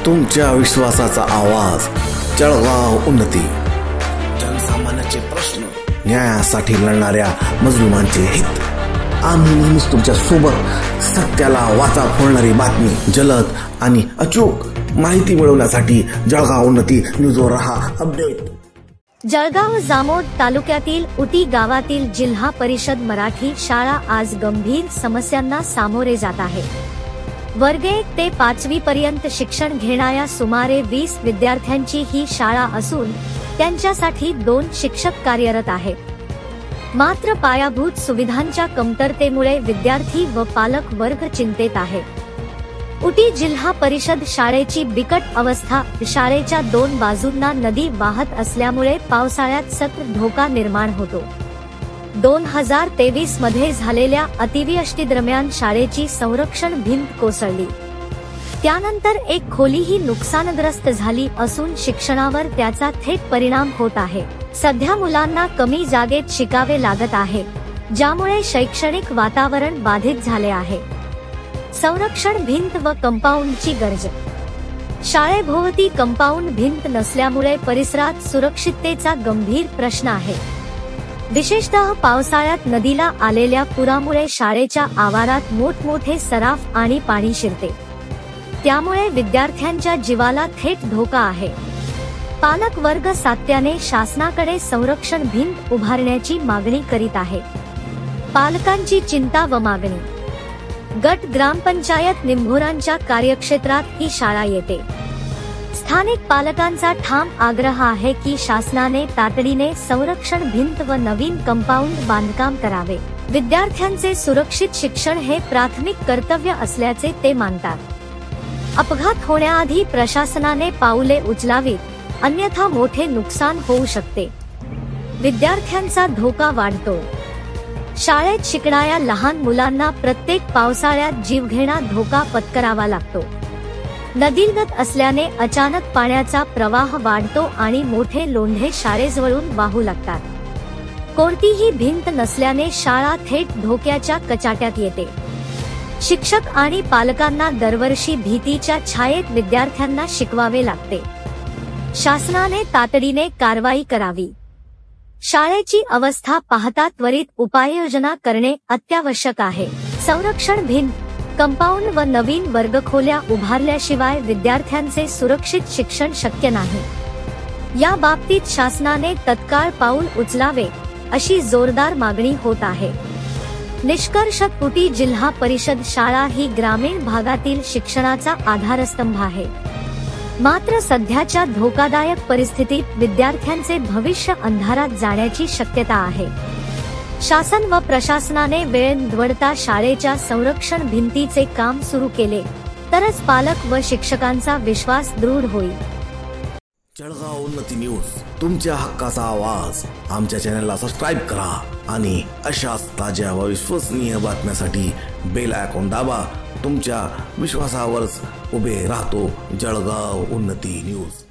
तुमच्या विश्वासाचा आवाज जळगाव उन्नती। जनसामान्याचे प्रश्न, न्यायासाठी लढणाऱ्या मजलुमांचे हित। आम्ही नेहमीच तुमच्या सोबत। सत्याला वाचा फोडणारी बातमी, जलद आणि अचूक माहिती मिळवण्यासाठी जळगाव उन्नती न्यूजवर रहा अपडेट। जळगाव जामोद तालुक्यातील उटी गावातील जिल्हा परिषद मराठी शाळा आज गंभीर समस्यांना सामोरे जात आहे। वर्ग 1 ते 5वी पर्यंत शिक्षण घेणाऱ्या सुमारे 20 विद्यार्थ्यांची ही शाळा असून त्यांच्यासाठी 2 शिक्षक कार्यरत आहेत। मात्र पायाभूत सुविधांच्या कमतरतेमुळे विद्यार्थी व पालक वर्ग चिंतेत आहे। उटी जिल्हा परिषद शाळेची बिकट अवस्था, शाळेच्या 2 बाजूंना नदी वाहत असल्यामुळे पावसाळ्यात सतत धोका निर्माण होतो। 2023 मध्ये झालेल्या अतिवृष्टीदरम्यान शाळेची संरक्षण भिंत कोसळली, त्यानंतर एक खोलीही नुकसानग्रस्त झाली असून शिक्षणावर त्याचा थेट परिणाम होत आहे। सध्या मुलांना कमी जागेत शिकावे लागत आहे, ज्यामुळे शैक्षणिक वातावरण बाधित झाले आहे। संरक्षण भिंत व कंपाऊंडची गरज। शाळेभोवती कंपाऊंड भिंत नसल्यामुळे परिसरात सुरक्षिततेचा गंभीर प्रश्न आहे। विशेषतः पावसाळ्यात नदीला आलेल्या पुरामुळे शाळेच्या आवारात मोठमोठे सराफ आणि पाणी शिरते, त्यामुळे विद्यार्थ्यांच्या जीवाला थेट धोका आहे। पालक वर्ग सातत्याने शासनाकडे संरक्षण भिंत उभारण्याची मागणी करीत आहे। पालकांची चिंता व मागणी। गट ग्रामपंचायत निंभोरांच्या कार्यक्षेत्रात ही शाळा येते। स्थानिक पालकांचा ठाम आग्रह आहे की शासनाने तातडीने संरक्षण भिंत व नवीन कंपाऊंड बांधकाम करावे। विद्यार्थ्यांचे सुरक्षित शिक्षण हे प्राथमिक कर्तव्य असल्याचे ते मानतात। अपघात होण्याआधी प्रशासनाने पाऊले उचलावीत, अन्यथा मोठे नुकसान होऊ शकते। विद्यार्थ्यांचा धोका वाढतो। शाळेत शिकणाऱ्या लहान मुलांना प्रत्येक पावसाळ्यात जीवघेणा धोका पत्करावा लागतो। नदीलगत असल्याने अचानक पाण्याचा प्रवाह वाढतो आणि मोठे लोंढे शाळेजवळून वाहू लागतात। कोणतीही भिंत नसल्याने शाळा थेट धोक्याच्या कचाट्यात येते। शिक्षक आणि पालकांना दरवर्षी भीतीच्या छायेत विद्यार्थ्यांना शिकवावे लागते। शासनाने तातडीने कारवाई करावी। शाळेची अवस्था पाहता त्वरित उपाययोजना करणे अत्यावश्यक आहे। संरक्षण भिंत, कंपाऊंड व नवीन वर्गखोल्या उभारल्याशिवाय विद्यार्थ्यांचे सुरक्षित शिक्षण शक्य नाही। या बाबतीत शासनाने तत्काळ पाऊल उचलावे, अशी जोरदार मागणी होत आहे। निष्कर्षतः उटी जिल्हा परिषद शाळा ही ग्रामीण भागातील शिक्षणाचा आधारस्तंभ आहे। मात्र सध्याच्या धोकादायक परिस्थितीत विद्यार्थ्यांचे भविष्य अंधारात जाण्याची शक्यता आहे। शासन व प्रशासनाने वेळ निवडता शाळेच्या संरक्षण भिंतीचे काम सुरू केले तरच पालक व शिक्षकांचा विश्वास दृढ होईल। जळगाव उन्नती न्यूज, तुमच्या हक्काचा आवाज। आमच्या चॅनलला सबस्क्राइब करा आणि अशाच ताज्या व विश्वसनीय बातम्यांसाठी बेल आयकॉन दाबा। तुमच्या विश्वासावरच उभे राहतो जळगाव उन्नती न्यूज।